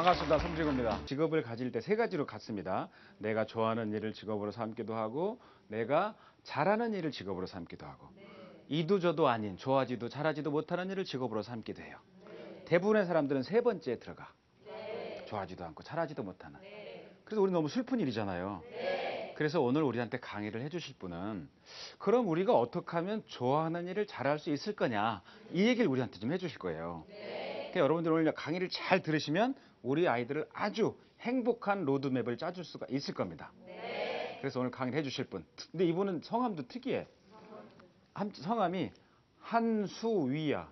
반갑습니다. 성진호입니다. 직업을 가질 때 세 가지로 갖습니다. 내가 좋아하는 일을 직업으로 삼기도 하고, 내가 잘하는 일을 직업으로 삼기도 하고, 이도 저도 아닌 좋아하지도 잘하지도 못하는 일을 직업으로 삼기도 해요. 대부분의 사람들은 세 번째에 들어가. 좋아하지도 않고 잘하지도 못하는. 그래서 우리 너무 슬픈 일이잖아요. 그래서 오늘 우리한테 강의를 해주실 분은 그럼 우리가 어떻게 하면 좋아하는 일을 잘할 수 있을 거냐, 이 얘기를 우리한테 좀 해주실 거예요. 그러니까 여러분들 오늘 강의를 잘 들으시면 우리 아이들을 아주 행복한 로드맵을 짜줄 수가 있을 겁니다. 그래서 오늘 강의를 해주실 분. 근데 이분은 성함도 특이해. 성함이 한수위야.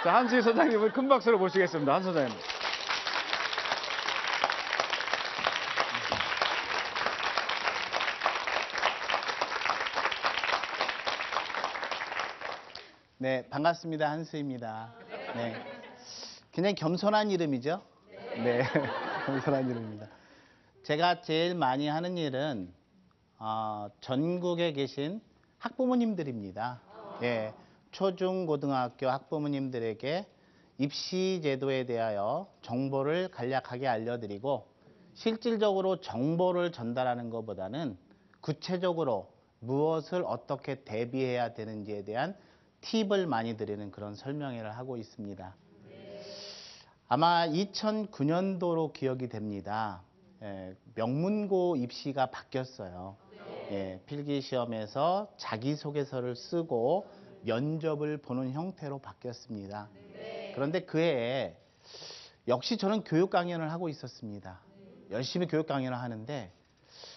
자, 한수위 소장님을 큰 박수로 모시겠습니다. 한 소장님. 네, 반갑습니다. 한수입니다. 네, 굉장히 겸손한 이름이죠? 네, 겸손한 이름입니다. 제가 제일 많이 하는 일은 전국에 계신 학부모님들입니다. 예, 초중 고등학교 학부모님들에게 입시 제도에 대하여 정보를 간략하게 알려드리고, 실질적으로 정보를 전달하는 것보다는 구체적으로 무엇을 어떻게 대비해야 되는지에 대한 팁을 많이 드리는 그런 설명회를 하고 있습니다. 아마 2009년도로 기억이 됩니다. 명문고 입시가 바뀌었어요. 필기시험에서 자기소개서를 쓰고 면접을 보는 형태로 바뀌었습니다. 그런데 그해에 역시 저는 교육 강연을 하고 있었습니다. 열심히 교육 강연을 하는데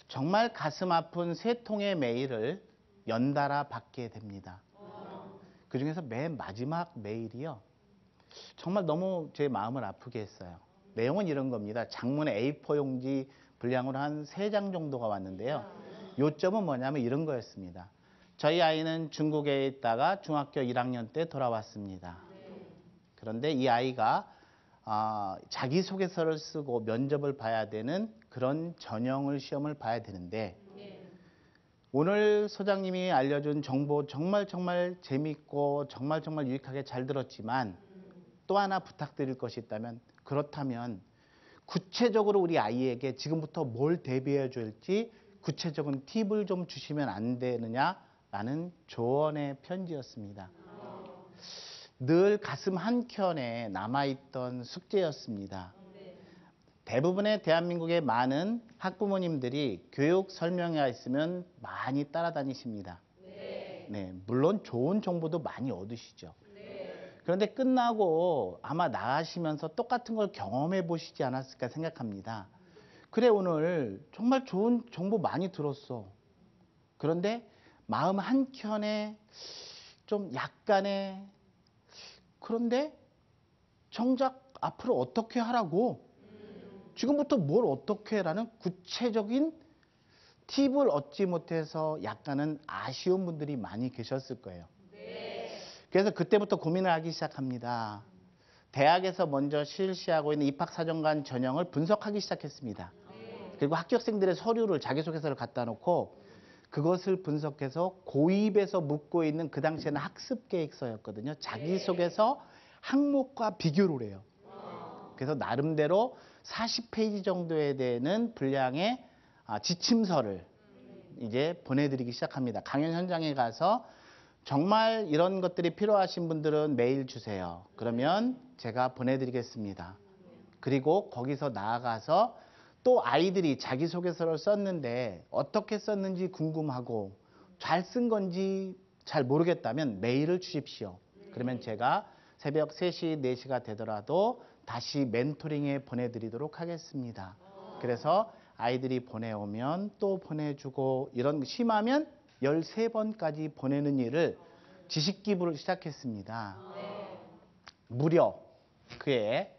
정말 가슴 아픈 3통의 메일을 연달아 받게 됩니다. 그 중에서 맨 마지막 메일이요, 정말 너무 제 마음을 아프게 했어요. 내용은 이런 겁니다. 장문의 A4 용지 분량으로 한 3장 정도가 왔는데요. 요점은 뭐냐면 이런 거였습니다. 저희 아이는 중국에 있다가 중학교 1학년 때 돌아왔습니다. 그런데 이 아이가 자기소개서를 쓰고 면접을 봐야 되는 그런 전형을 시험을 봐야 되는데, 오늘 소장님이 알려준 정보 정말 재밌고 정말 유익하게 잘 들었지만, 또 하나 부탁드릴 것이 있다면, 그렇다면 구체적으로 우리 아이에게 지금부터 뭘 대비해 줄지 구체적인 팁을 좀 주시면 안 되느냐라는 조언의 편지였습니다. 늘 가슴 한켠에 남아있던 숙제였습니다. 대부분의 대한민국의 많은 학부모님들이 교육 설명회가 있으면 많이 따라다니십니다. 네, 물론 좋은 정보도 많이 얻으시죠. 그런데 끝나고 아마 나가시면서 똑같은 걸 경험해 보시지 않았을까 생각합니다. 그래, 오늘 정말 좋은 정보 많이 들었어. 그런데 마음 한켠에 좀 약간의, 그런데 정작 앞으로 어떻게 하라고, 지금부터 뭘 어떻게 해라는 구체적인 팁을 얻지 못해서 약간은 아쉬운 분들이 많이 계셨을 거예요. 그래서 그때부터 고민을 하기 시작합니다. 대학에서 먼저 실시하고 있는 입학사정관 전형을 분석하기 시작했습니다. 그리고 합격생들의 서류를, 자기소개서를 갖다 놓고 그것을 분석해서 고입에서 묻고 있는, 그 당시에는 학습계획서였거든요. 자기소개서 항목과 비교를 해요. 그래서 나름대로 40페이지 정도에 되는 분량의 지침서를 이제 보내드리기 시작합니다. 강연 현장에 가서 정말 이런 것들이 필요하신 분들은 메일 주세요. 그러면 제가 보내드리겠습니다. 그리고 거기서 나아가서 또 아이들이 자기소개서를 썼는데 어떻게 썼는지 궁금하고 잘 쓴 건지 잘 모르겠다면 메일을 주십시오. 그러면 제가 새벽 3시, 4시가 되더라도 다시 멘토링에 보내드리도록 하겠습니다. 그래서 아이들이 보내오면 또 보내주고, 이런 심하면 13번까지 보내는 일을 지식기부를 시작했습니다. 무려 그해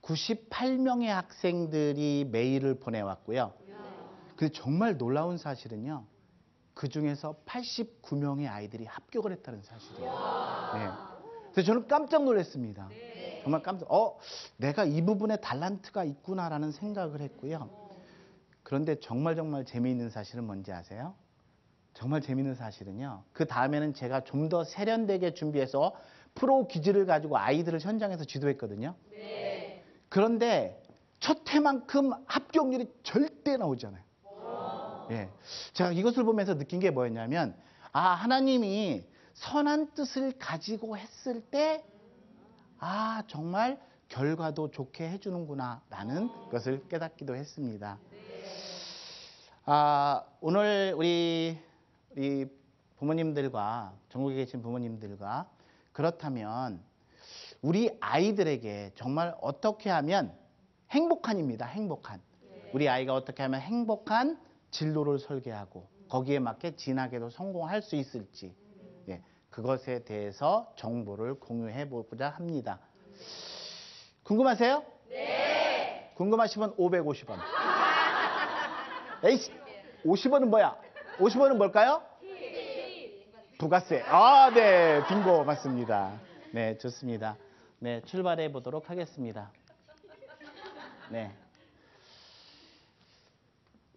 98명의 학생들이 메일을 보내왔고요. 근데 정말 놀라운 사실은요, 그 중에서 89명의 아이들이 합격을 했다는 사실이에요. 네. 그래서 저는 깜짝 놀랐습니다. 정말 내가 이 부분에 달란트가 있구나라는 생각을 했고요. 그런데 정말 재미있는 사실은 뭔지 아세요? 정말 재미있는 사실은요, 그 다음에는 제가 좀 더 세련되게 준비해서 프로 퀴즈를 가지고 아이들을 현장에서 지도했거든요. 그런데 첫 해만큼 합격률이 절대 나오지 않아요. 예. 제가 이것을 보면서 느낀 게 뭐였냐면, 아, 하나님이 선한 뜻을 가지고 했을 때, 아, 정말 결과도 좋게 해주는구나 라는 것을 깨닫기도 했습니다. 아, 오늘 우리 부모님들과, 전국에 계신 부모님들과, 그렇다면 우리 아이들에게 정말 어떻게 하면 행복한입니다. 행복한. 우리 아이가 어떻게 하면 행복한 진로를 설계하고 거기에 맞게 진학에도 성공할 수 있을지, 예, 그것에 대해서 정보를 공유해 보고자 합니다. 궁금하세요? 네. 궁금하시면 550원. 에이씨, 50원은 뭐야? 50원은 뭘까요? 부가세. 아, 네, 빙고 맞습니다. 네, 좋습니다. 네, 출발해 보도록 하겠습니다. 네.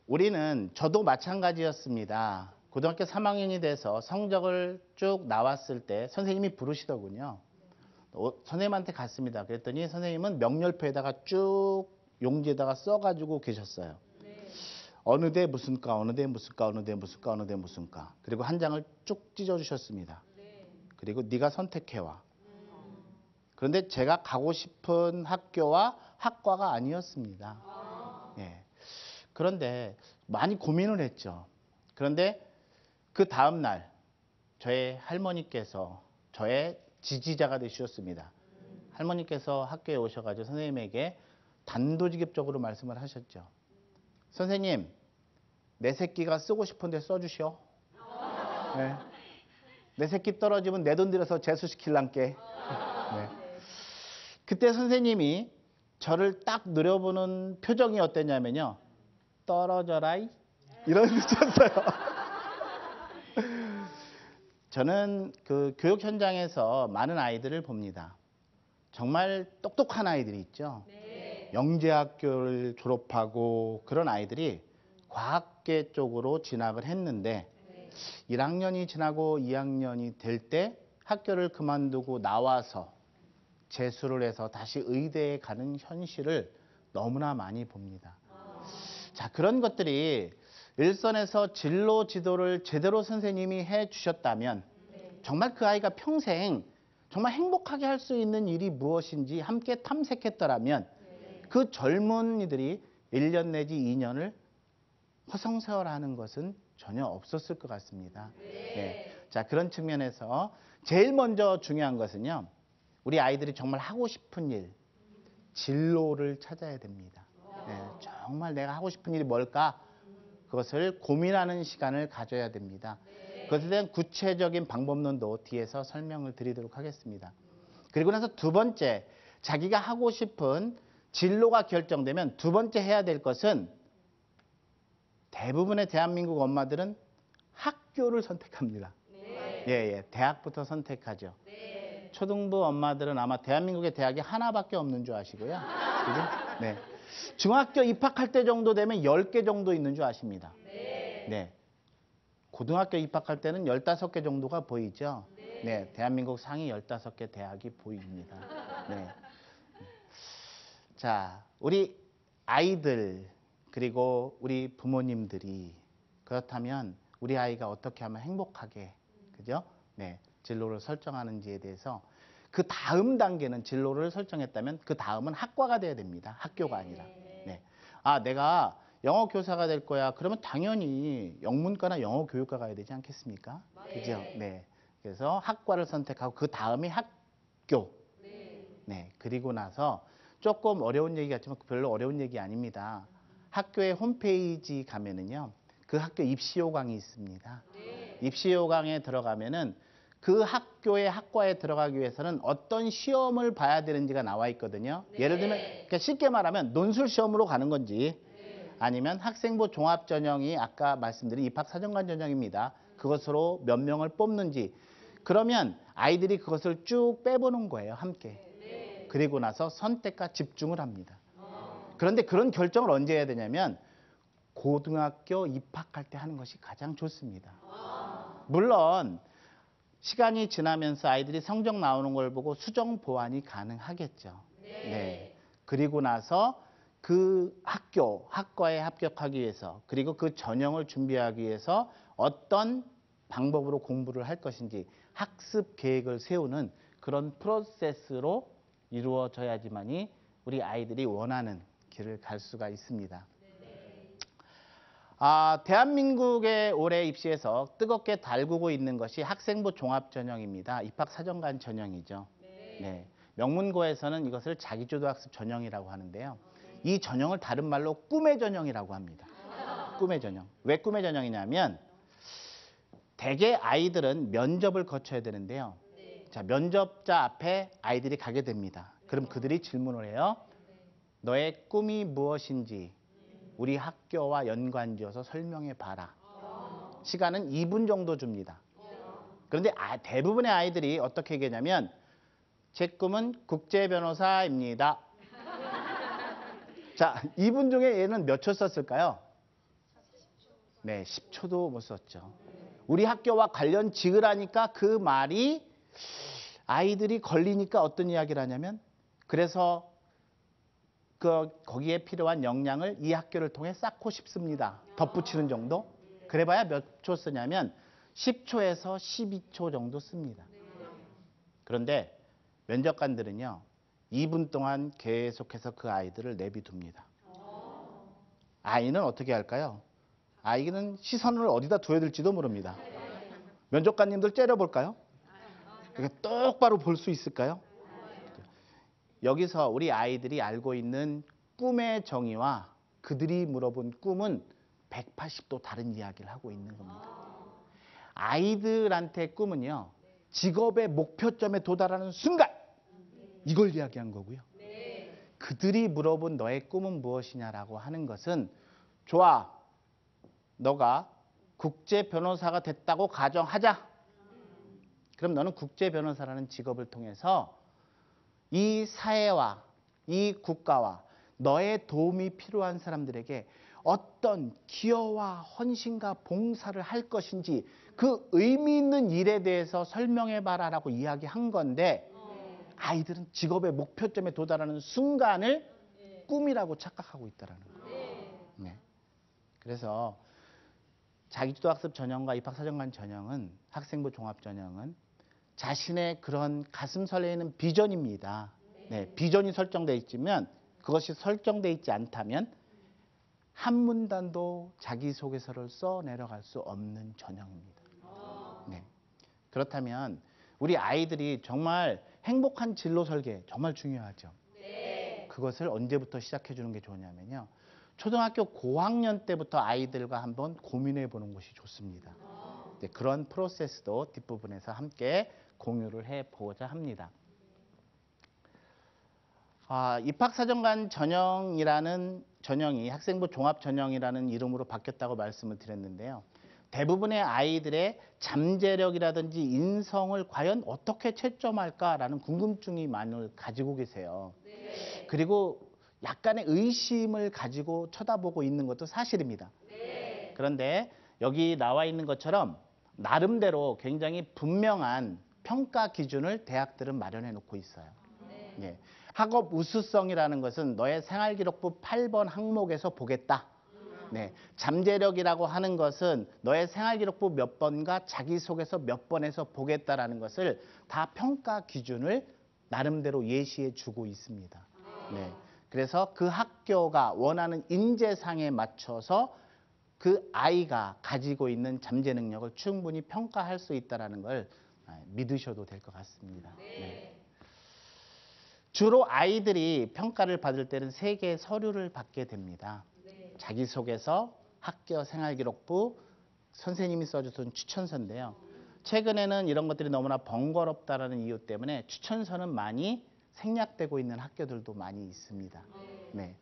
우리는, 저도 마찬가지였습니다. 고등학교 3학년이 돼서 성적을 쭉 나왔을 때 선생님이 부르시더군요. 선생님한테 갔습니다. 그랬더니 선생님은 명렬표에다가 쭉 용지에다가 써가지고 계셨어요. 어느 대 무슨 과, 어느 대 무슨 과, 어느 대 무슨 과, 어느 대 무슨 과. 그리고 한 장을 쭉 찢어주셨습니다. 그리고 네가 선택해와. 그런데 제가 가고 싶은 학교와 학과가 아니었습니다. 예. 그런데 많이 고민을 했죠. 그런데 그 다음 날 저의 할머니께서 저의 지지자가 되셨습니다. 할머니께서 학교에 오셔가지고 선생님에게 단도직입적으로 말씀을 하셨죠. 선생님, 내 새끼가 쓰고 싶은데 써주시오. 네. 내 새끼 떨어지면 내 돈 들여서 재수시킬란께. 네. 그때 선생님이 저를 딱 노려보는 표정이 어땠냐면요. 떨어져라이. 이런 뜻이었어요. 저는 그 교육 현장에서 많은 아이들을 봅니다. 정말 똑똑한 아이들이 있죠. 영재학교를 졸업하고 그런 아이들이 과학계 쪽으로 진학을 했는데 1학년이 지나고 2학년이 될 때 학교를 그만두고 나와서 재수를 해서 다시 의대에 가는 현실을 너무나 많이 봅니다. 자, 그런 것들이 일선에서 진로 지도를 제대로 선생님이 해 주셨다면 정말 그 아이가 평생 정말 행복하게 할 수 있는 일이 무엇인지 함께 탐색했더라면 그 젊은이들이 1년 내지 2년을 허송세월하는 것은 전혀 없었을 것 같습니다. 네. 자, 그런 측면에서 제일 먼저 중요한 것은요. 우리 아이들이 정말 하고 싶은 일, 진로를 찾아야 됩니다. 네, 정말 내가 하고 싶은 일이 뭘까? 그것을 고민하는 시간을 가져야 됩니다. 그것에 대한 구체적인 방법론도 뒤에서 설명을 드리도록 하겠습니다. 그리고 나서 두 번째, 자기가 하고 싶은 진로가 결정되면 두 번째 해야 될 것은 대부분의 대한민국 엄마들은 학교를 선택합니다. 예, 대학부터 선택하죠. 초등부 엄마들은 아마 대한민국의 대학이 하나밖에 없는 줄 아시고요. 그죠? 네. 중학교 입학할 때 정도 되면 10개 정도 있는 줄 아십니다. 네. 고등학교 입학할 때는 15개 정도가 보이죠. 네. 대한민국 상위 15개 대학이 보입니다. 네. 자, 우리 아이들 그리고 우리 부모님들이 그렇다면 우리 아이가 어떻게 하면 행복하게, 그죠? 네. 진로를 설정하는지에 대해서 그 다음 단계는 진로를 설정했다면 그 다음은 학과가 돼야 됩니다. 학교가 아니라. 네. 아, 내가 영어 교사가 될 거야. 그러면 당연히 영문과나 영어 교육과 가야 되지 않겠습니까? 그죠? 네. 그래서 학과를 선택하고 그 다음이 학교. 네. 그리고 나서 조금 어려운 얘기 같지만 별로 어려운 얘기 아닙니다. 학교의 홈페이지 가면은요. 그 학교 입시 요강이 있습니다. 입시 요강에 들어가면은 그 학교의 학과에 들어가기 위해서는 어떤 시험을 봐야 되는지가 나와 있거든요. 예를 들면 그러니까 쉽게 말하면 논술 시험으로 가는 건지 아니면 학생부 종합전형이 아까 말씀드린 입학사정관 전형입니다. 그것으로 몇 명을 뽑는지. 그러면 아이들이 그것을 쭉 빼보는 거예요. 함께. 그리고 나서 선택과 집중을 합니다. 그런데 그런 결정을 언제 해야 되냐면 고등학교 입학할 때 하는 것이 가장 좋습니다. 물론 시간이 지나면서 아이들이 성적 나오는 걸 보고 수정 보완이 가능하겠죠. 네. 그리고 나서 그 학과에 합격하기 위해서 그리고 그 전형을 준비하기 위해서 어떤 방법으로 공부를 할 것인지 학습 계획을 세우는 그런 프로세스로 이루어져야지만이 우리 아이들이 원하는 길을 갈 수가 있습니다. 대한민국의 올해 입시에서 뜨겁게 달구고 있는 것이 학생부 종합전형입니다. 입학사정관 전형이죠. 네. 명문고에서는 이것을 자기주도학습 전형이라고 하는데요. 이 전형을 다른 말로 꿈의 전형이라고 합니다. 꿈의 전형. 왜 꿈의 전형이냐면 대개 아이들은 면접을 거쳐야 되는데요. 자, 면접자 앞에 아이들이 가게 됩니다. 그럼 그들이 질문을 해요. 너의 꿈이 무엇인지 우리 학교와 연관지어서 설명해 봐라. 시간은 2분 정도 줍니다. 그런데 대부분의 아이들이 어떻게 얘기하냐면 제 꿈은 국제 변호사입니다. 자, 2분 중에 얘는 몇 초 썼을까요? 네, 10초도 못 썼죠. 우리 학교와 관련 직을 하니까 그 말이 아이들이 걸리니까 어떤 이야기를 하냐면 그래서 거기에 필요한 역량을 이 학교를 통해 쌓고 싶습니다. 덧붙이는 정도? 그래봐야 몇 초 쓰냐면 10초에서 12초 정도 씁니다. 그런데 면접관들은요. 2분 동안 계속해서 그 아이들을 내비둡니다. 아이는 어떻게 할까요? 아이는 시선을 어디다 둬야 될지도 모릅니다. 면접관님들 째려볼까요? 똑바로 볼 수 있을까요? 여기서 우리 아이들이 알고 있는 꿈의 정의와 그들이 물어본 꿈은 180도 다른 이야기를 하고 있는 겁니다. 아이들한테 꿈은요. 직업의 목표점에 도달하는 순간 이걸 이야기한 거고요. 그들이 물어본 너의 꿈은 무엇이냐라고 하는 것은 좋아. 너가 국제 변호사가 됐다고 가정하자. 그럼 너는 국제 변호사라는 직업을 통해서 이 사회와 이 국가와 너의 도움이 필요한 사람들에게 어떤 기여와 헌신과 봉사를 할 것인지 그 의미 있는 일에 대해서 설명해봐라라고 이야기한 건데 아이들은 직업의 목표점에 도달하는 순간을 꿈이라고 착각하고 있다는 거예요. 네. 그래서 자기주도학습 전형과 입학사정관 전형은 학생부 종합전형은 자신의 그런 가슴 설레이는 비전입니다. 네, 비전이 설정되어 있지만 그것이 설정되어 있지 않다면 한 문단도 자기소개서를 써 내려갈 수 없는 전형입니다. 네. 그렇다면 우리 아이들이 정말 행복한 진로 설계 정말 중요하죠. 그것을 언제부터 시작해 주는 게 좋냐면요. 초등학교 고학년 때부터 아이들과 한번 고민해 보는 것이 좋습니다. 네, 그런 프로세스도 뒷부분에서 함께 공유를 해보고자 합니다. 입학사정관 전형이라는 전형이 학생부 종합전형이라는 이름으로 바뀌었다고 말씀을 드렸는데요. 대부분의 아이들의 잠재력이라든지 인성을 과연 어떻게 채점할까라는 궁금증이 많이 가지고 계세요. 그리고 약간의 의심을 가지고 쳐다보고 있는 것도 사실입니다. 그런데 여기 나와 있는 것처럼 나름대로 굉장히 분명한 평가 기준을 대학들은 마련해 놓고 있어요. 예. 학업 우수성이라는 것은 너의 생활기록부 8번 항목에서 보겠다. 네. 잠재력이라고 하는 것은 너의 생활기록부 몇 번과 자기소개서 몇 번에서 보겠다라는 것을 다 평가 기준을 나름대로 예시해 주고 있습니다. 네. 그래서 그 학교가 원하는 인재상에 맞춰서 그 아이가 가지고 있는 잠재 능력을 충분히 평가할 수 있다는 걸 믿으셔도 될 것 같습니다. 네. 주로 아이들이 평가를 받을 때는 3개의 서류를 받게 됩니다. 자기소개서, 학교 생활기록부, 선생님이 써주신 추천서인데요. 최근에는 이런 것들이 너무나 번거롭다는 이유 때문에 추천서는 많이 생략되고 있는 학교들도 많이 있습니다. 네.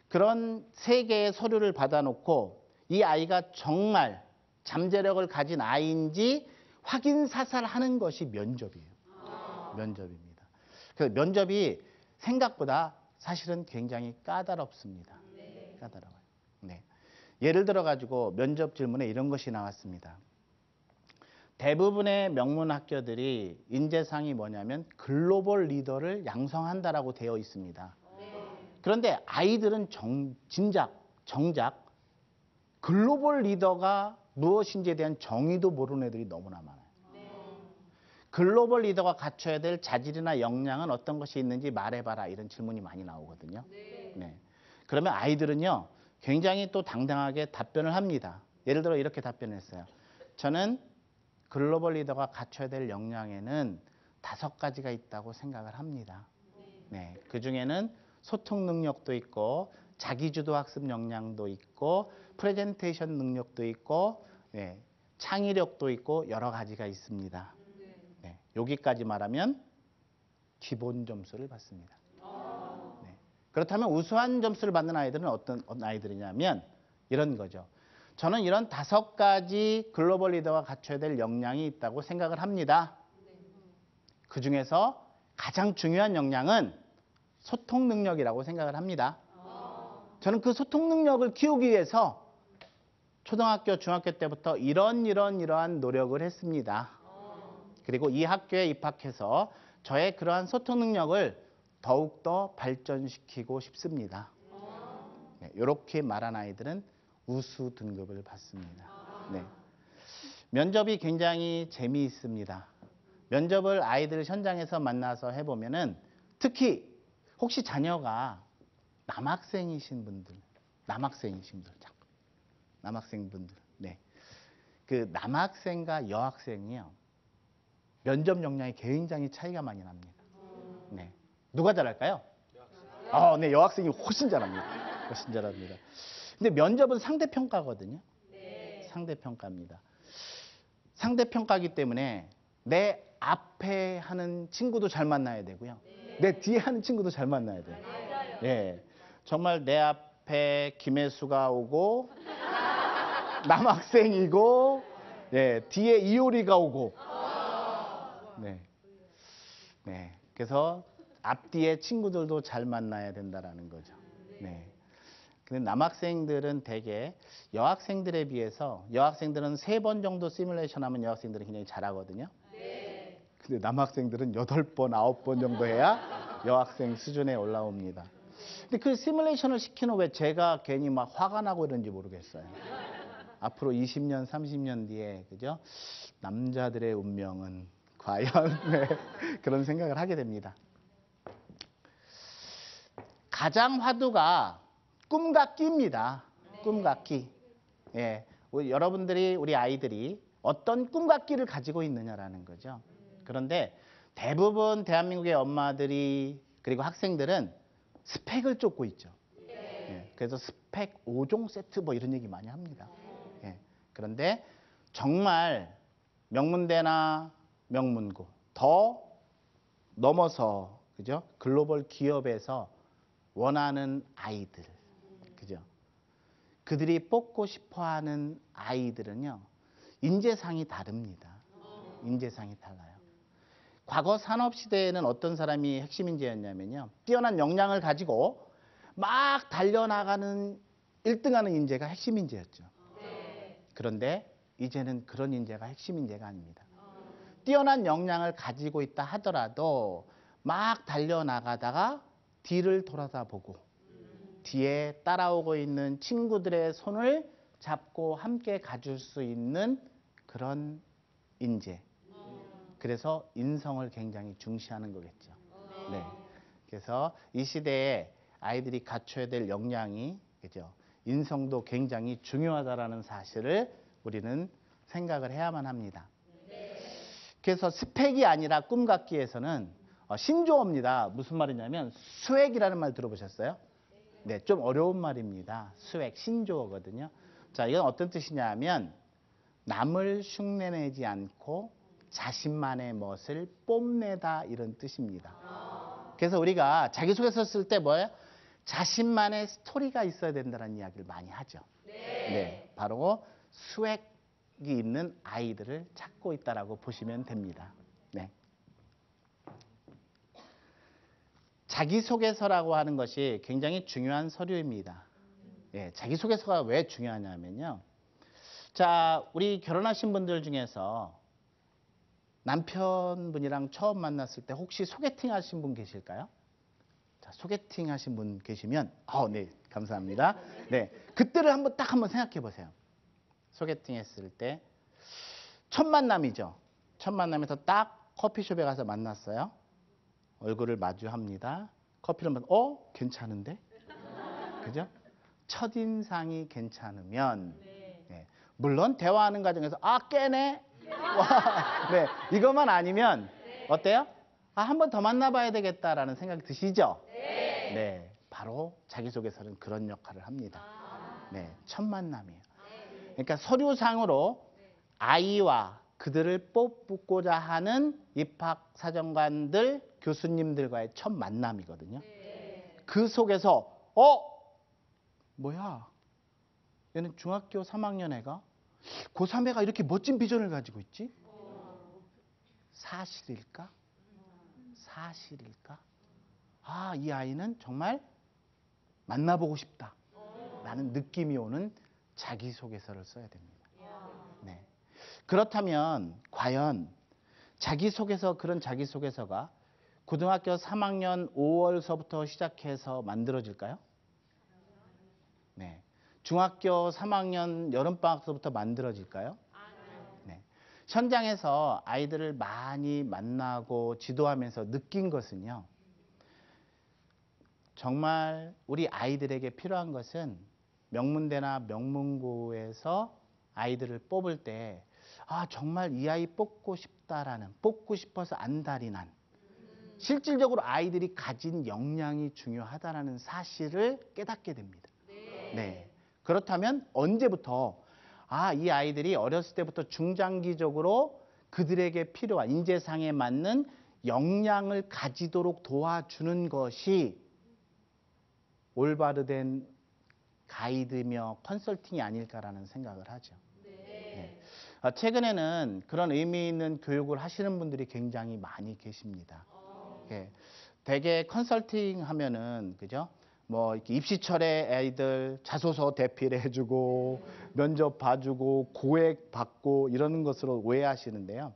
그런 3개의 서류를 받아놓고 이 아이가 정말 잠재력을 가진 아이인지 확인사살하는 것이 면접이에요. 면접입니다. 그 면접이 생각보다 사실은 굉장히 까다롭습니다. 까다로워요. 네. 예를 들어 가지고 면접 질문에 이런 것이 나왔습니다. 대부분의 명문 학교들이 인재상이 뭐냐면 글로벌 리더를 양성한다라고 되어 있습니다. 그런데 아이들은 정작 글로벌 리더가 무엇인지에 대한 정의도 모르는 애들이 너무나 많아요. 글로벌 리더가 갖춰야 될 자질이나 역량은 어떤 것이 있는지 말해봐라, 이런 질문이 많이 나오거든요. 네. 그러면 아이들은요, 굉장히 또 당당하게 답변을 합니다. 예를 들어 이렇게 답변했어요. 저는 글로벌 리더가 갖춰야 될 역량에는 5가지가 있다고 생각을 합니다. 네. 그 중에는 소통 능력도 있고, 자기주도 학습 역량도 있고, 프레젠테이션 능력도 있고, 네. 창의력도 있고, 여러 가지가 있습니다. 네. 여기까지 말하면 기본 점수를 받습니다. 네. 그렇다면 우수한 점수를 받는 아이들은 어떤 아이들이냐면 이런 거죠. 저는 이런 5가지 글로벌 리더가 갖춰야 될 역량이 있다고 생각을 합니다. 그 중에서 가장 중요한 역량은 소통 능력이라고 생각을 합니다. 저는 그 소통 능력을 키우기 위해서 초등학교, 중학교 때부터 이러한 노력을 했습니다. 그리고 이 학교에 입학해서 저의 그러한 소통 능력을 더욱더 발전시키고 싶습니다. 네, 이렇게 말한 아이들은 우수 등급을 받습니다. 네. 면접이 굉장히 재미있습니다. 면접을 아이들 현장에서 만나서 해보면은 특히 혹시 자녀가 남학생분들, 네. 그 남학생과 여학생이요, 면접 역량이 굉장히 차이가 많이 납니다. 네. 누가 잘할까요? 네, 여학생이 훨씬 잘합니다. 근데 면접은 상대평가거든요. 상대평가입니다. 상대평가이기 때문에 내 앞에 하는 친구도 잘 만나야 되고요. 내 뒤에 하는 친구도 잘 만나야 돼요. 예. 정말 내 앞에 김혜수가 오고, 남학생이고, 예, 뒤에 이효리가 오고, 네. 네. 그래서 앞뒤에 친구들도 잘 만나야 된다라는 거죠. 네. 근데 남학생들은 대개 여학생들에 비해서, 여학생들은 3번 정도 시뮬레이션 하면 여학생들은 굉장히 잘하거든요. 근데 남학생들은 8번, 9번 정도 해야 여학생 수준에 올라옵니다. 근데 그 시뮬레이션을 시키는 왜 제가 괜히 막 화가 나고 이런지 모르겠어요. 앞으로 20년, 30년 뒤에, 그죠? 남자들의 운명은 과연, 네, 그런 생각을 하게 됩니다. 가장 화두가 꿈갖기입니다. 꿈갖기. 예, 여러분들이, 우리 아이들이 어떤 꿈갖기를 가지고 있느냐라는 거죠. 그런데 대부분 대한민국의 엄마들이, 그리고 학생들은 스펙을 쫓고 있죠. 예, 그래서 스펙 5종 세트 뭐 이런 얘기 많이 합니다. 예, 그런데 정말 명문대나 명문고, 더 넘어서, 그죠? 글로벌 기업에서 원하는 아이들, 그죠? 그들이 뽑고 싶어하는 아이들은요, 인재상이 다릅니다. 인재상이 달라요. 과거 산업시대에는 어떤 사람이 핵심 인재였냐면요, 뛰어난 역량을 가지고 막 달려나가는 1등하는 인재가 핵심 인재였죠. 그런데 이제는 그런 인재가 핵심 인재가 아닙니다. 뛰어난 역량을 가지고 있다 하더라도 막 달려나가다가 뒤를 돌아다 보고 뒤에 따라오고 있는 친구들의 손을 잡고 함께 가줄 수 있는 그런 인재. 그래서 인성을 굉장히 중시하는 거겠죠. 네. 그래서 이 시대에 아이들이 갖춰야 될 역량이, 그죠? 인성도 굉장히 중요하다라는 사실을 우리는 생각을 해야만 합니다. 그래서 스펙이 아니라 꿈갖기에서는 신조어입니다. 무슨 말이냐면 수액이라는 말 들어보셨어요? 네, 좀 어려운 말입니다. 수액, 신조어거든요. 자, 이건 어떤 뜻이냐면 남을 흉내내지 않고 자신만의 멋을 뽐내다, 이런 뜻입니다. 그래서 우리가 자기소개서 쓸 때 뭐예요? 자신만의 스토리가 있어야 된다는 이야기를 많이 하죠. 네, 바로 수액이 있는 아이들을 찾고 있다라고 보시면 됩니다. 네. 자기소개서라고 하는 것이 굉장히 중요한 서류입니다. 예, 자기소개서가 왜 중요하냐면요. 자, 우리 결혼하신 분들 중에서 남편분이랑 처음 만났을 때 혹시 소개팅 하신 분 계실까요? 자, 자, 소개팅 하신 분 계시면, 네, 감사합니다. 네, 그때를 딱 한번 생각해 보세요. 소개팅 했을 때 첫 만남이죠. 첫 만남에서 딱 커피숍에 가서 만났어요. 얼굴을 마주합니다. 커피를 마시고, 괜찮은데? 그죠? 첫인상이 괜찮으면, 네, 물론 대화하는 과정에서 깨네? 와, 네, 이것만 아니면 어때요? 한 번 더 만나봐야 되겠다라는 생각이 드시죠? 네, 바로 자기소개서는 그런 역할을 합니다. 네, 첫 만남이에요. 그러니까 서류상으로 아이와 그들을 뽑고자 하는 입학사정관들, 교수님들과의 첫 만남이거든요. 그 속에서 뭐야? 얘는 중학교 3학년 애가 고3 애가 이렇게 멋진 비전을 가지고 있지? 사실일까? 사실일까? 이 아이는 정말 만나보고 싶다 라는 느낌이 오는 자기소개서를 써야 됩니다. 네. 그렇다면 과연 그런 자기소개서가 고등학교 3학년 5월서부터 시작해서 만들어질까요? 네. 중학교 3학년 여름방학서부터 만들어질까요? 네. 현장에서 아이들을 많이 만나고 지도하면서 느낀 것은요. 정말 우리 아이들에게 필요한 것은 명문대나 명문고에서 아이들을 뽑을 때 정말 이 아이 뽑고 싶어서 안달이 난 실질적으로 아이들이 가진 역량이 중요하다는 사실을 깨닫게 됩니다. 네. 그렇다면 언제부터 이 아이들이 어렸을 때부터 중장기적으로 그들에게 필요한 인재상에 맞는 역량을 가지도록 도와주는 것이 올바르된 가이드며 컨설팅이 아닐까라는 생각을 하죠. 네. 최근에는 그런 의미 있는 교육을 하시는 분들이 굉장히 많이 계십니다. 대개 컨설팅 하면은, 그죠? 뭐 이렇게 입시철에 아이들 자소서 대필 해주고 면접 봐주고 고액 받고 이러는 것으로 오해하시는데요.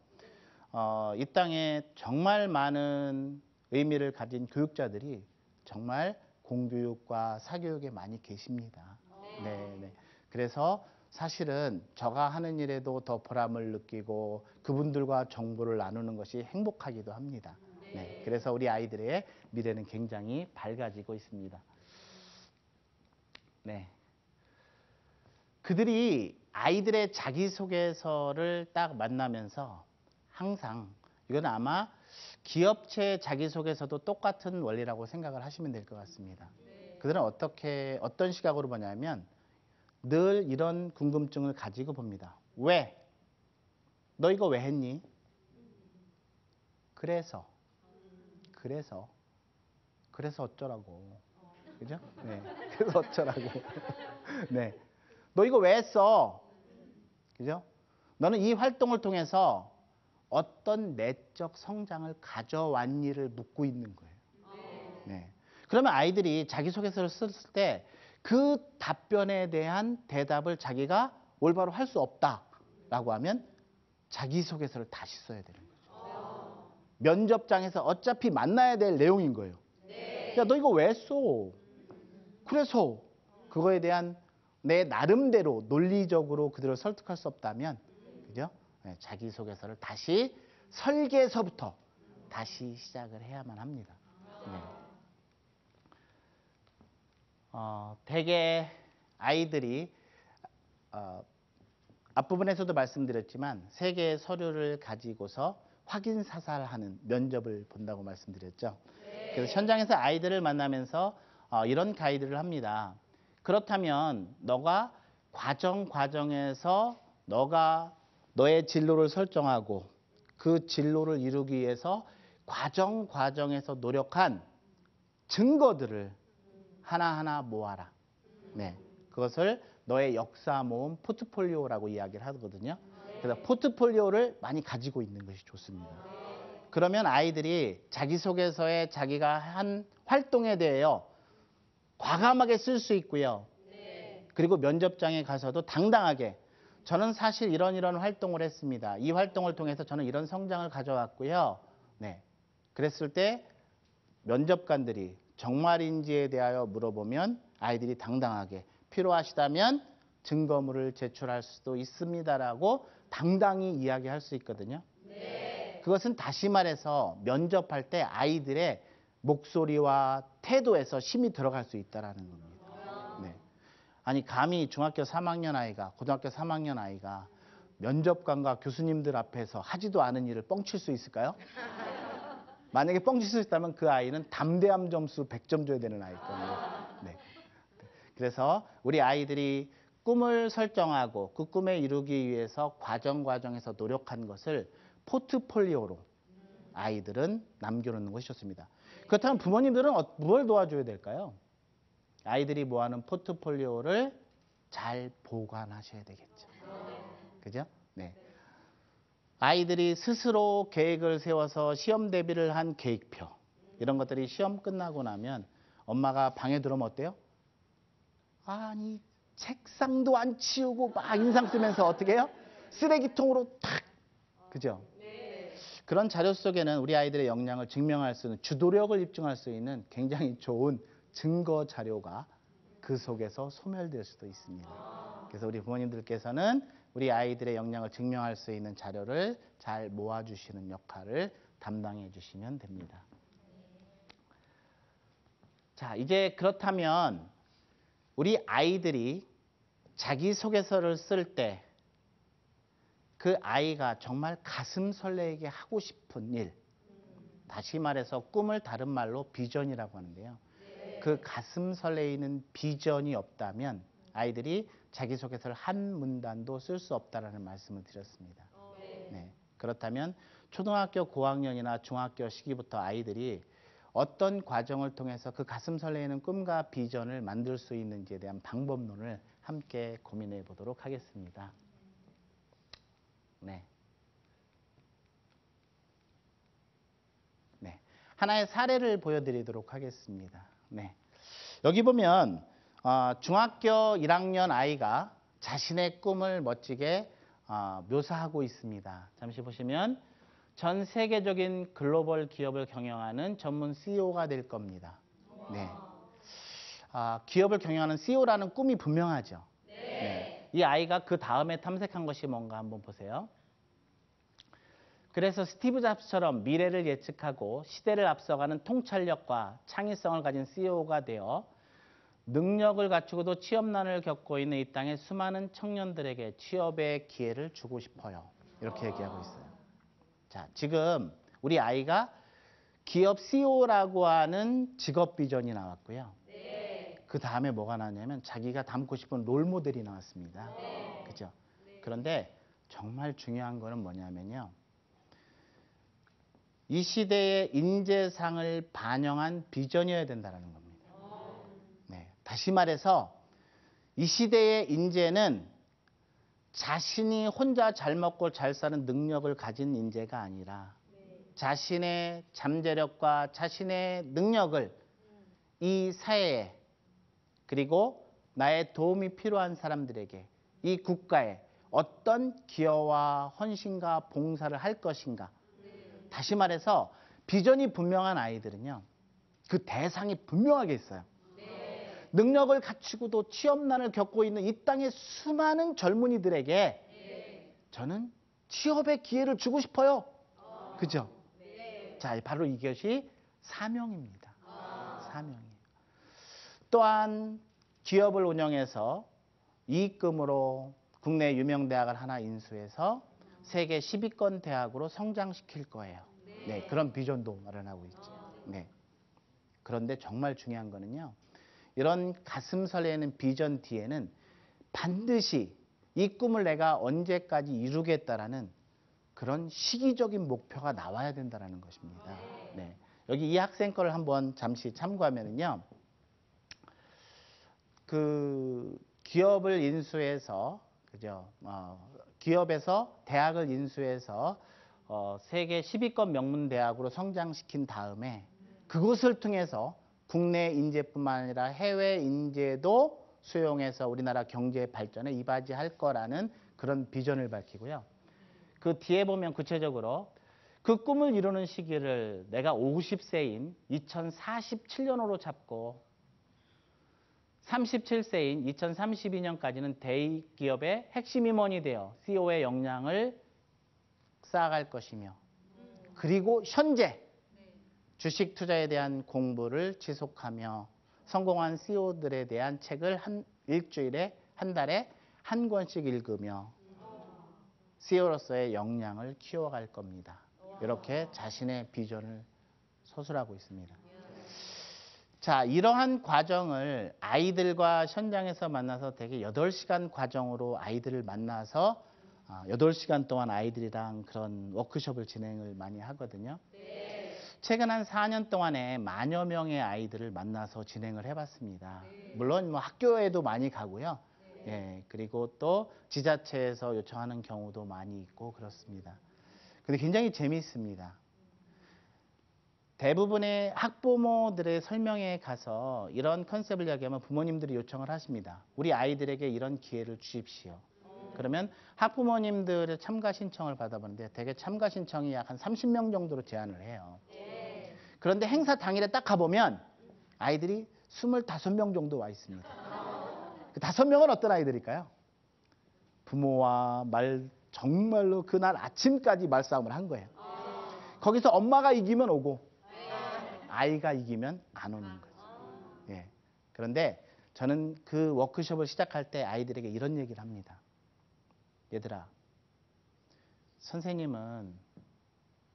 이 땅에 정말 많은 의미를 가진 교육자들이 정말 공교육과 사교육에 많이 계십니다. 네. 그래서 사실은 저가 하는 일에도 더 보람을 느끼고 그분들과 정보를 나누는 것이 행복하기도 합니다. 네. 그래서 우리 아이들의 미래는 굉장히 밝아지고 있습니다. 네. 그들이 아이들의 자기소개서를 딱 만나면서 항상 이건 아마 기업체 자기소개서도 똑같은 원리라고 생각을 하시면 될 것 같습니다. 그들은 어떤 시각으로 보냐면 늘 이런 궁금증을 가지고 봅니다. 왜? 너 이거 왜 했니? 그래서 어쩌라고. 그죠? 네. 그래서 어쩌라고. 네. 너 이거 왜 했어? 그죠? 너는 이 활동을 통해서 어떤 내적 성장을 가져왔니를 묻고 있는 거예요. 네. 그러면 아이들이 자기소개서를 썼을 때 그 답변에 대한 대답을 자기가 올바로 할 수 없다라고 하면 자기소개서를 다시 써야 되는 거죠. 면접장에서 어차피 만나야 될 내용인 거예요. 야, 너 이거 왜 써? 그래서 그거에 대한 내 나름대로 논리적으로 그들을 설득할 수 없다면, 그죠? 네, 자기소개서를 다시 설계서부터 다시 시작을 해야만 합니다. 네. 대개 아이들이 앞부분에서도 말씀드렸지만 3개의 서류를 가지고서 확인 사살하는 면접을 본다고 말씀드렸죠. 그래서 현장에서 아이들을 만나면서 이런 가이드를 합니다. 그렇다면 너가 과정에서 너가 너의 진로를 설정하고 그 진로를 이루기 위해서 과정에서 노력한 증거들을 하나하나 모아라. 네, 그것을 너의 역사 모음 포트폴리오라고 이야기를 하거든요. 그래서 포트폴리오를 많이 가지고 있는 것이 좋습니다. 그러면 아이들이 자기소개서에 자기가 한 활동에 대하여 과감하게 쓸 수 있고요. 그리고 면접장에 가서도 당당하게 저는 사실 이런 활동을 했습니다. 이 활동을 통해서 저는 이런 성장을 가져왔고요. 네, 그랬을 때 면접관들이 정말인지에 대하여 물어보면 아이들이 당당하게 필요하시다면 증거물을 제출할 수도 있습니다라고 당당히 이야기할 수 있거든요. 그것은 다시 말해서 면접할 때 아이들의 목소리와 태도에서 힘이 들어갈 수 있다는 겁니다. 네. 아니 감히 중학교 3학년 아이가 고등학교 3학년 아이가 면접관과 교수님들 앞에서 하지도 않은 일을 뻥칠 수 있을까요? 만약에 뻥칠 수 있다면 그 아이는 담대함 점수 100점 줘야 되는 아이일 겁니다. 네. 그래서 우리 아이들이 꿈을 설정하고 그 꿈에 이루기 위해서 과정에서 노력한 것을 포트폴리오로 아이들은 남겨놓는 것이 좋습니다. 그렇다면 부모님들은 뭘 도와줘야 될까요? 아이들이 모아놓은 포트폴리오를 잘 보관하셔야 되겠죠. 그죠? 네. 아이들이 스스로 계획을 세워서 시험 대비를 한 계획표 이런 것들이 시험 끝나고 나면 엄마가 방에 들어오면 어때요? 아니 책상도 안 치우고 막 인상 쓰면서 어떻게 해요? 쓰레기통으로 탁 그죠? 그런 자료 속에는 우리 아이들의 역량을 증명할 수 있는 주도력을 입증할 수 있는 굉장히 좋은 증거 자료가 그 속에서 소멸될 수도 있습니다. 그래서 우리 부모님들께서는 우리 아이들의 역량을 증명할 수 있는 자료를 잘 모아주시는 역할을 담당해 주시면 됩니다. 자, 이제 그렇다면 우리 아이들이 자기소개서를 쓸 때 그 아이가 정말 가슴 설레게 하고 싶은 일, 다시 말해서 꿈을 다른 말로 비전이라고 하는데요. 그 가슴 설레이는 비전이 없다면 아이들이 자기소개서를 한 문단도 쓸 수 없다라는 말씀을 드렸습니다. 네. 그렇다면 초등학교 고학년이나 중학교 시기부터 아이들이 어떤 과정을 통해서 그 가슴 설레이는 꿈과 비전을 만들 수 있는지에 대한 방법론을 함께 고민해 보도록 하겠습니다. 네. 네. 하나의 사례를 보여드리도록 하겠습니다. 네. 여기 보면 중학교 1학년 아이가 자신의 꿈을 멋지게 묘사하고 있습니다. 잠시 보시면 전 세계적인 글로벌 기업을 경영하는 전문 CEO가 될 겁니다. 네. 기업을 경영하는 CEO라는 꿈이 분명하죠. 네. 이 아이가 그 다음에 탐색한 것이 뭔가 한번 보세요. 그래서 스티브 잡스처럼 미래를 예측하고 시대를 앞서가는 통찰력과 창의성을 가진 CEO가 되어 능력을 갖추고도 취업난을 겪고 있는 이 땅의 수많은 청년들에게 취업의 기회를 주고 싶어요. 이렇게 얘기하고 있어요. 자, 지금 우리 아이가 기업 CEO라고 하는 직업 비전이 나왔고요. 그 다음에 뭐가 나왔냐면 자기가 닮고 싶은 롤 모델이 나왔습니다. 그죠? 그런데 정말 중요한 거는 뭐냐면요. 이 시대의 인재상을 반영한 비전이어야 된다는 겁니다. 네. 다시 말해서 이 시대의 인재는 자신이 혼자 잘 먹고 잘 사는 능력을 가진 인재가 아니라 자신의 잠재력과 자신의 능력을 이 사회에 그리고 나의 도움이 필요한 사람들에게 이 국가에 어떤 기여와 헌신과 봉사를 할 것인가. 다시 말해서 비전이 분명한 아이들은요. 그 대상이 분명하게 있어요. 능력을 갖추고도 취업난을 겪고 있는 이 땅의 수많은 젊은이들에게 저는 취업의 기회를 주고 싶어요. 그죠? 자, 바로 이것이 사명입니다. 사명이에요. 또한 기업을 운영해서 이익금으로 국내 유명 대학을 하나 인수해서 세계 10위권 대학으로 성장시킬 거예요. 네, 그런 비전도 마련하고 있죠. 네. 그런데 정말 중요한 거는요. 이런 가슴 설레는 비전 뒤에는 반드시 이 꿈을 내가 언제까지 이루겠다라는 그런 시기적인 목표가 나와야 된다는 것입니다. 네. 여기 이 학생 거를 한번 잠시 참고하면요. 그 기업을 인수해서 그죠? 기업에서 대학을 인수해서 세계 10위권 명문 대학으로 성장시킨 다음에 그것을 통해서 국내 인재뿐만 아니라 해외 인재도 수용해서 우리나라 경제 발전에 이바지할 거라는 그런 비전을 밝히고요. 그 뒤에 보면 구체적으로 그 꿈을 이루는 시기를 내가 50세인 2047년으로 잡고 37세인 2032년까지는 대기업의 핵심 임원이 되어 CEO의 역량을 쌓아갈 것이며 그리고 현재 주식 투자에 대한 공부를 지속하며 성공한 CEO들에 대한 책을 일주일에 한 달에 한 권씩 읽으며 CEO로서의 역량을 키워갈 겁니다. 이렇게 자신의 비전을 서술하고 있습니다. 자, 이러한 과정을 아이들과 현장에서 만나서 대개 8시간 과정으로 아이들을 만나서 8시간 동안 아이들이랑 그런 워크숍을 진행을 많이 하거든요. 최근 한 4년 동안에 만여 명의 아이들을 만나서 진행을 해봤습니다. 물론 뭐 학교에도 많이 가고요. 예, 그리고 또 지자체에서 요청하는 경우도 많이 있고 그렇습니다. 근데 굉장히 재미있습니다. 대부분의 학부모들의 설명회에 가서 이런 컨셉을 이야기하면 부모님들이 요청을 하십니다. 우리 아이들에게 이런 기회를 주십시오. 그러면 학부모님들의 참가 신청을 받아보는데 대개 참가 신청이 약 한 30명 정도로 제한을 해요. 그런데 행사 당일에 딱 가보면 아이들이 25명 정도 와 있습니다. 그 5명은 어떤 아이들일까요? 부모와 정말로 그날 아침까지 말싸움을 한 거예요. 거기서 엄마가 이기면 오고 아이가 이기면 안 오는 거죠. 예. 그런데 저는 그 워크숍을 시작할 때 아이들에게 이런 얘기를 합니다. 얘들아, 선생님은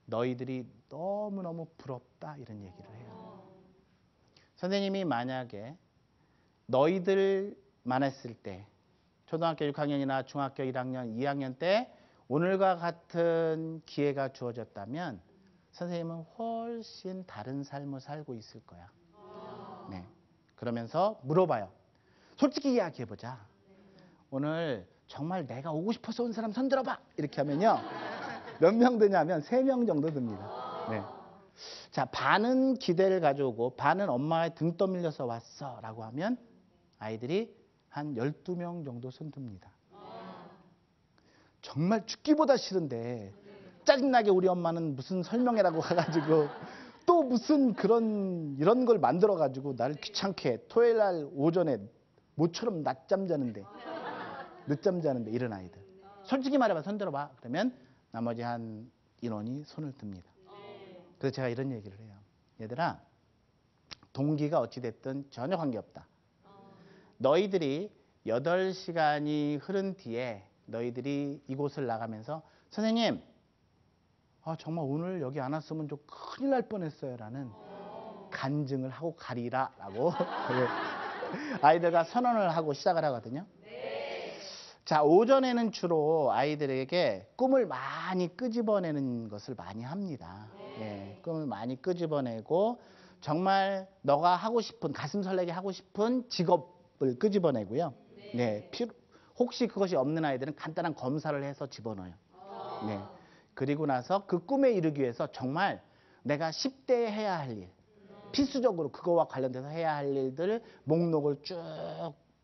너희들이 너무너무 부럽다 이런 얘기를 해요. 선생님이 만약에 너희들만 했을 때 초등학교 6학년이나 중학교 1학년, 2학년 때 오늘과 같은 기회가 주어졌다면 선생님은 훨씬 다른 삶을 살고 있을 거야. 네. 그러면서 물어봐요. 솔직히 이야기해보자. 오늘 정말 내가 오고 싶어서 온 사람 손 들어봐. 이렇게 하면요. 몇 명 드냐면 3명 정도 듭니다. 네. 자, 반은 기대를 가져오고 반은 엄마의 등 떠밀려서 왔어 라고 하면 아이들이 한 12명 정도 손 듭니다. 정말 죽기보다 싫은데 짜증나게 우리 엄마는 무슨 설명회라고 가가지고 또 무슨 이런 걸 만들어가지고 나를 귀찮게 토요일 날 오전에 모처럼 늦잠 자는데 이런 아이들. 솔직히 말해봐 손 들어봐. 그러면 나머지 한 인원이 손을 듭니다. 그래서 제가 이런 얘기를 해요. 얘들아, 동기가 어찌됐든 전혀 관계없다. 너희들이 8시간이 흐른 뒤에 너희들이 이곳을 나가면서 선생님, 정말 오늘 여기 안 왔으면 좀 큰일 날 뻔했어요 라는 간증을 하고 가리라 라고 아이들과 선언을 하고 시작을 하거든요. 자, 오전에는 주로 아이들에게 꿈을 많이 끄집어내는 것을 많이 합니다. 예, 꿈을 많이 끄집어내고 정말 너가 하고 싶은 가슴 설레게 하고 싶은 직업을 끄집어내고요. 네, 혹시 그것이 없는 아이들은 간단한 검사를 해서 집어넣어요. 네. 그리고 나서 그 꿈에 이르기 위해서 정말 내가 10대에 해야 할 일, 필수적으로 그거와 관련돼서 해야 할 일들 목록을 쭉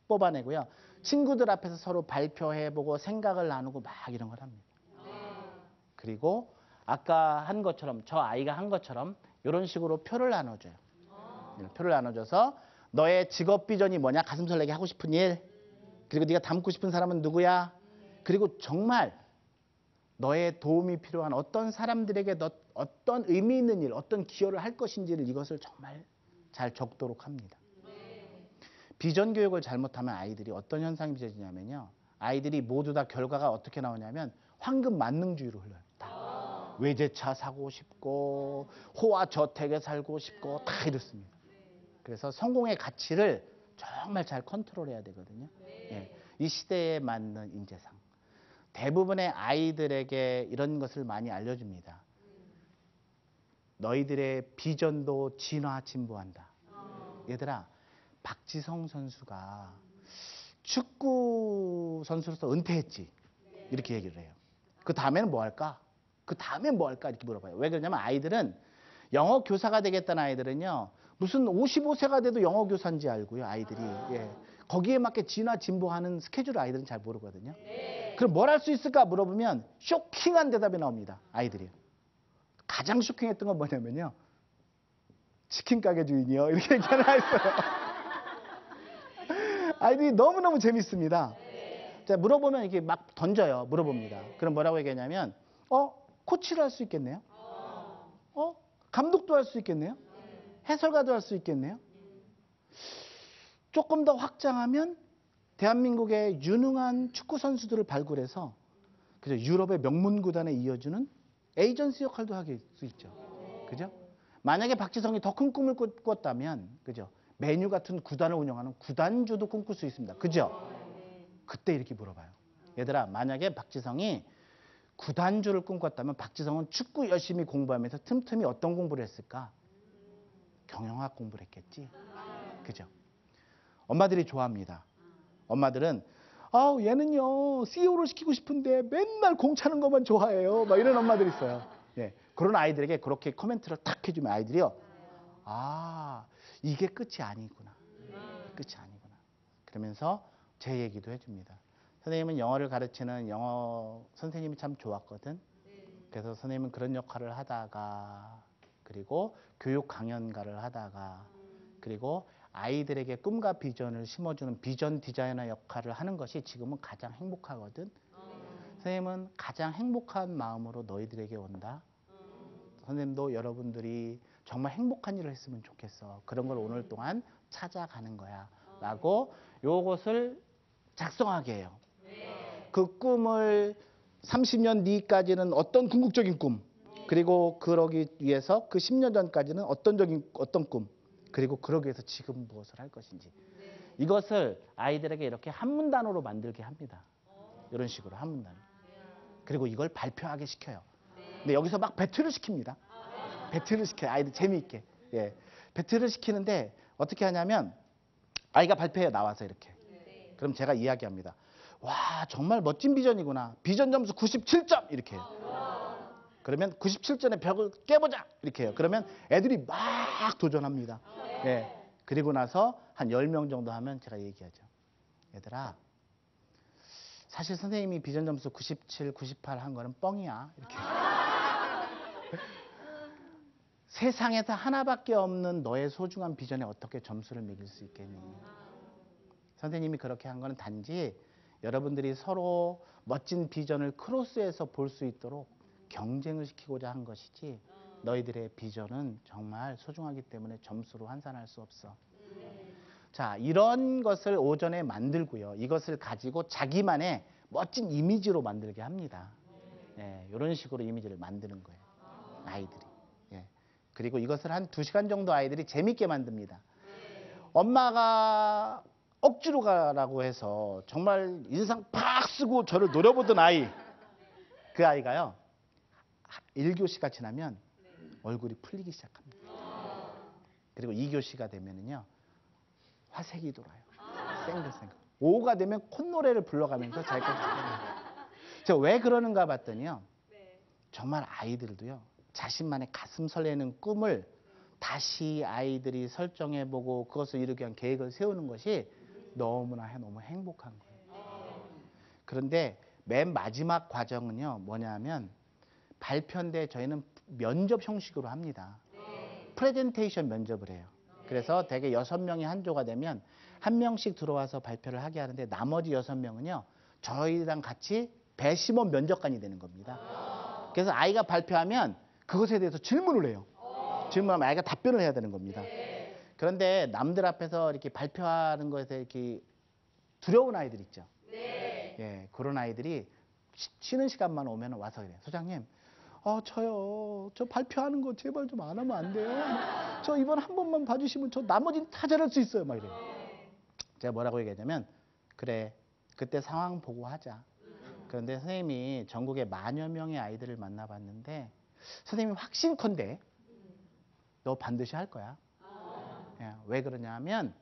뽑아내고요. 친구들 앞에서 서로 발표해보고 생각을 나누고 막 이런 걸 합니다. 그리고 아까 한 것처럼 저 아이가 한 것처럼 이런 식으로 표를 나눠줘요. 표를 나눠줘서 너의 직업 비전이 뭐냐? 가슴 설레게 하고 싶은 일. 그리고 네가 닮고 싶은 사람은 누구야? 그리고 정말 너의 도움이 필요한 어떤 사람들에게 어떤 의미 있는 일, 어떤 기여를 할 것인지를 이것을 정말 잘 적도록 합니다. 비전 교육을 잘못하면 아이들이 어떤 현상이 빚어지냐면요. 아이들이 모두 다 결과가 어떻게 나오냐면 황금 만능주의로 흘러요. 다. 외제차 사고 싶고 호화 저택에 살고 싶고 다 이렇습니다. 그래서 성공의 가치를 정말 잘 컨트롤해야 되거든요. 예, 이 시대에 맞는 인재상. 대부분의 아이들에게 이런 것을 많이 알려줍니다. 너희들의 비전도 진화 진보한다. 얘들아, 박지성 선수가 축구 선수로서 은퇴했지. 이렇게 얘기를 해요. 그 다음에는 뭐 할까? 그 다음엔 뭐 할까? 이렇게 물어봐요. 왜 그러냐면 아이들은 영어 교사가 되겠다는 아이들은요. 무슨 55세가 돼도 영어 교사인지 알고요. 아이들이. 예. 거기에 맞게 진화 진보하는 스케줄을 아이들은 잘 모르거든요. 그럼 뭘 할 수 있을까 물어보면 쇼킹한 대답이 나옵니다. 아이들이. 가장 쇼킹했던 건 뭐냐면요. 치킨 가게 주인이요. 이렇게 전화했어요. 아이들이 너무너무 재밌습니다. 자, 물어보면 이게 막 던져요. 물어봅니다. 그럼 뭐라고 얘기하냐면, 코치를 할 수 있겠네요? 감독도 할 수 있겠네요? 해설가도 할 수 있겠네요? 조금 더 확장하면 대한민국의 유능한 축구 선수들을 발굴해서 그죠? 유럽의 명문 구단에 이어주는 에이전시 역할도 할 수 있죠. 그죠? 만약에 박지성이 더 큰 꿈을 꿨다면, 그죠? 메뉴 같은 구단을 운영하는 구단주도 꿈꿀 수 있습니다. 그죠? 그때 이렇게 물어봐요. 얘들아, 만약에 박지성이 구단주를 꿈꿨다면 박지성은 축구 열심히 공부하면서 틈틈이 어떤 공부를 했을까? 경영학 공부를 했겠지. 그죠? 엄마들이 좋아합니다. 엄마들은 얘는요 CEO를 시키고 싶은데 맨날 공 차는 것만 좋아해요. 막 이런 엄마들이 있어요. 예, 그런 아이들에게 그렇게 코멘트를 탁 해주면 아이들이요. 이게 끝이 아니구나. 끝이 아니구나. 그러면서 제 얘기도 해줍니다. 선생님은 영어를 가르치는 영어 선생님이 참 좋았거든. 그래서 선생님은 그런 역할을 하다가 그리고 교육 강연가를 하다가 그리고 아이들에게 꿈과 비전을 심어주는 비전 디자이너 역할을 하는 것이 지금은 가장 행복하거든. 선생님은 가장 행복한 마음으로 너희들에게 온다. 선생님도 여러분들이 정말 행복한 일을 했으면 좋겠어. 그런 걸 오늘 동안 찾아가는 거야. 라고 요것을 작성하게 해요. 그 꿈을 30년 뒤까지는 어떤 궁극적인 꿈, 그리고 그러기 위해서 그 10년 전까지는 어떤 꿈, 그리고 그러기 위해서 지금 무엇을 할 것인지. 이것을 아이들에게 이렇게 한문단어로 만들게 합니다. 이런 식으로 한문단어. 그리고 이걸 발표하게 시켜요. 근데 여기서 막 배틀을 시킵니다. 배틀을 시켜요. 아이들 재미있게. 예. 배틀을 시키는데 어떻게 하냐면 아이가 발표에 나와서 이렇게. 그럼 제가 이야기합니다. 와, 정말 멋진 비전이구나. 비전 점수 97점 이렇게 해요. 그러면 97점의 벽을 깨보자 이렇게 해요. 그러면 애들이 막 도전합니다. 네. 그리고 나서 한 10명 정도 하면 제가 얘기하죠. 얘들아, 사실 선생님이 비전 점수 97, 98 한 거는 뻥이야. 이렇게. 세상에서 하나밖에 없는 너의 소중한 비전에 어떻게 점수를 매길 수 있겠니? 선생님이 그렇게 한 거는 단지 여러분들이 서로 멋진 비전을 크로스해서 볼 수 있도록 경쟁을 시키고자 한 것이지 너희들의 비전은 정말 소중하기 때문에 점수로 환산할 수 없어. 자, 이런 것을 오전에 만들고요. 이것을 가지고 자기만의 멋진 이미지로 만들게 합니다. 예, 이런 식으로 이미지를 만드는 거예요. 아이들이. 예. 그리고 이것을 한 2시간 정도 아이들이 재밌게 만듭니다. 엄마가 억지로 가라고 해서 정말 인상 팍 쓰고 저를 노려보던 아이. 그 아이가요. 1교시가 지나면 얼굴이 풀리기 시작합니다. 그리고 2교시가 되면은요. 화색이 돌아요. 생글생글. 5가 되면 콧노래를 불러가면서 자기가 제가 왜 그러는가 봤더니요. 정말 아이들도요. 자신만의 가슴 설레는 꿈을 다시 아이들이 설정해보고 그것을 이루기 위한 계획을 세우는 것이 너무 행복한 거예요. 그런데 맨 마지막 과정은요. 뭐냐면 발표인데 저희는 면접 형식으로 합니다. 프레젠테이션 면접을 해요. 그래서 대개 6명이 한 조가 되면 한 명씩 들어와서 발표를 하게 하는데 나머지 6명은요. 저희랑 같이 배심원 면접관이 되는 겁니다. 그래서 아이가 발표하면 그것에 대해서 질문을 해요. 질문하면 아이가 답변을 해야 되는 겁니다. 그런데 남들 앞에서 이렇게 발표하는 것에 이렇게 두려운 아이들 있죠. 예, 그런 아이들이 쉬는 시간만 오면 와서 그래요. 소장님, 저 발표하는 거 제발 좀 안 하면 안 돼요? 저 이번 한 번만 봐주시면 저 나머지는 다 잘할 수 있어요. 막 이래요. 제가 뭐라고 얘기하냐면, 그래, 그때 상황 보고 하자. 그런데 선생님이 전국에 만여 명의 아이들을 만나봤는데, 선생님이 확신컨대 너 반드시 할 거야. 예, 왜 그러냐면,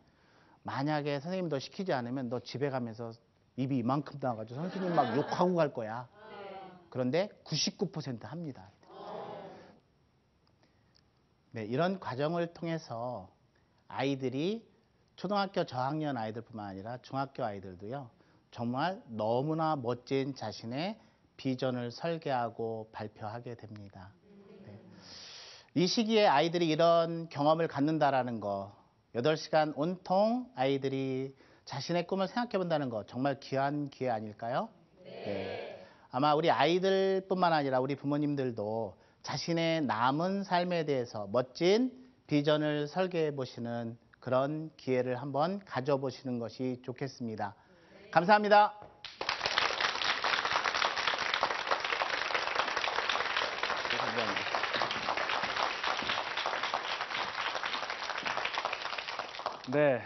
만약에 선생님 너 시키지 않으면 너 집에 가면서 입이 이만큼 나와가지고 선생님 막 욕하고 갈 거야. 그런데 99% 합니다. 네, 이런 과정을 통해서 아이들이 초등학교 저학년 아이들뿐만 아니라 중학교 아이들도요. 정말 너무나 멋진 자신의 비전을 설계하고 발표하게 됩니다. 네. 이 시기에 아이들이 이런 경험을 갖는다라는 거, 8시간 온통 아이들이 자신의 꿈을 생각해 본다는 거 정말 귀한 기회 아닐까요? 네. 아마 우리 아이들뿐만 아니라 우리 부모님들도 자신의 남은 삶에 대해서 멋진 비전을 설계해 보시는 그런 기회를 한번 가져보시는 것이 좋겠습니다. 감사합니다. 감사합니다. 네,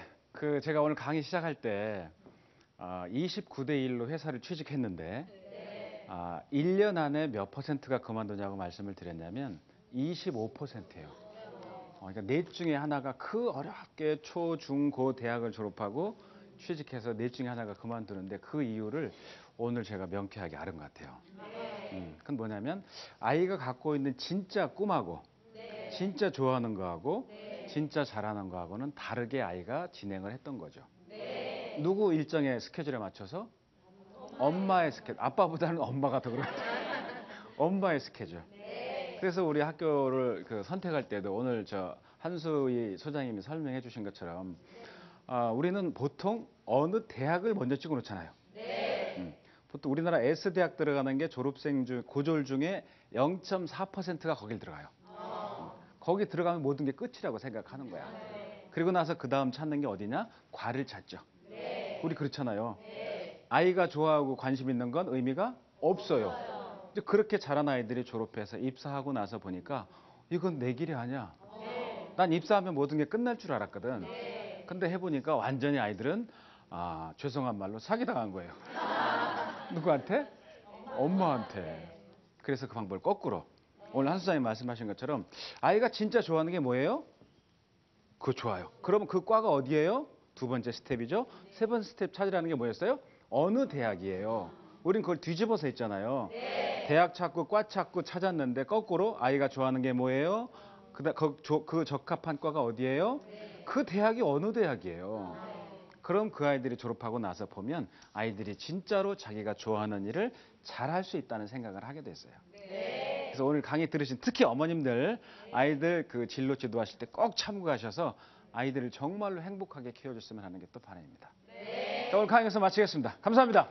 제가 오늘 강의 시작할 때 29대 1로 회사를 취직했는데 1년 안에 몇 퍼센트가 그만두냐고 말씀을 드렸냐면 25%예요. 그러니까 넷 중에 하나가 그 어렵게 초, 중, 고 대학을 졸업하고 취직해서 넷 중에 하나가 그만두는데 그 이유를 오늘 제가 명쾌하게 알은 것 같아요. 그건 뭐냐면 아이가 갖고 있는 진짜 꿈하고 진짜 좋아하는 거하고 진짜 잘하는 거하고는 다르게 아이가 진행을 했던 거죠. 누구 일정의 스케줄에 맞춰서? 엄마의 스케줄. 아빠보다는 엄마가 더 그렇다. 엄마의 스케줄. 그래서 우리 학교를 선택할 때도 오늘 한수희 소장님이 설명해 주신 것처럼 우리는 보통 어느 대학을 먼저 찍어 놓잖아요. 보통 우리나라 S대학 들어가는 게 졸업생 중 고졸 중에 0.4%가 거길 들어가요. 거기 들어가면 모든 게 끝이라고 생각하는 거야. 그리고 나서 그 다음 찾는 게 어디냐? 과를 찾죠. 우리 그렇잖아요. 아이가 좋아하고 관심 있는 건 의미가 없어요. 그렇게 자란 아이들이 졸업해서 입사하고 나서 보니까 이건 내 길이 아니야. 난 입사하면 모든 게 끝날 줄 알았거든. 근데 해보니까 완전히 아이들은 죄송한 말로 사기당한 거예요. 누구한테? 엄마한테. 그래서 그 방법을 거꾸로. 오늘 한 수장님 말씀하신 것처럼 아이가 진짜 좋아하는 게 뭐예요? 그거 좋아요. 그러면 그 과가 어디예요? 두 번째 스텝이죠. 세 번째 스텝 찾으라는 게 뭐였어요? 어느 대학이에요. 우린 그걸 뒤집어서 했잖아요. 대학 찾고 과 찾고 찾았는데 거꾸로 아이가 좋아하는 게 뭐예요? 그 적합한 과가 어디예요? 그 대학이 어느 대학이에요. 그럼 그 아이들이 졸업하고 나서 보면 아이들이 진짜로 자기가 좋아하는 일을 잘할 수 있다는 생각을 하게 됐어요. 그래서 오늘 강의 들으신 특히 어머님들 아이들 진로 지도하실 때 꼭 참고하셔서 아이들을 정말로 행복하게 키워줬으면 하는 게 또 바람입니다. 오늘 강의 여기서 마치겠습니다. 감사합니다.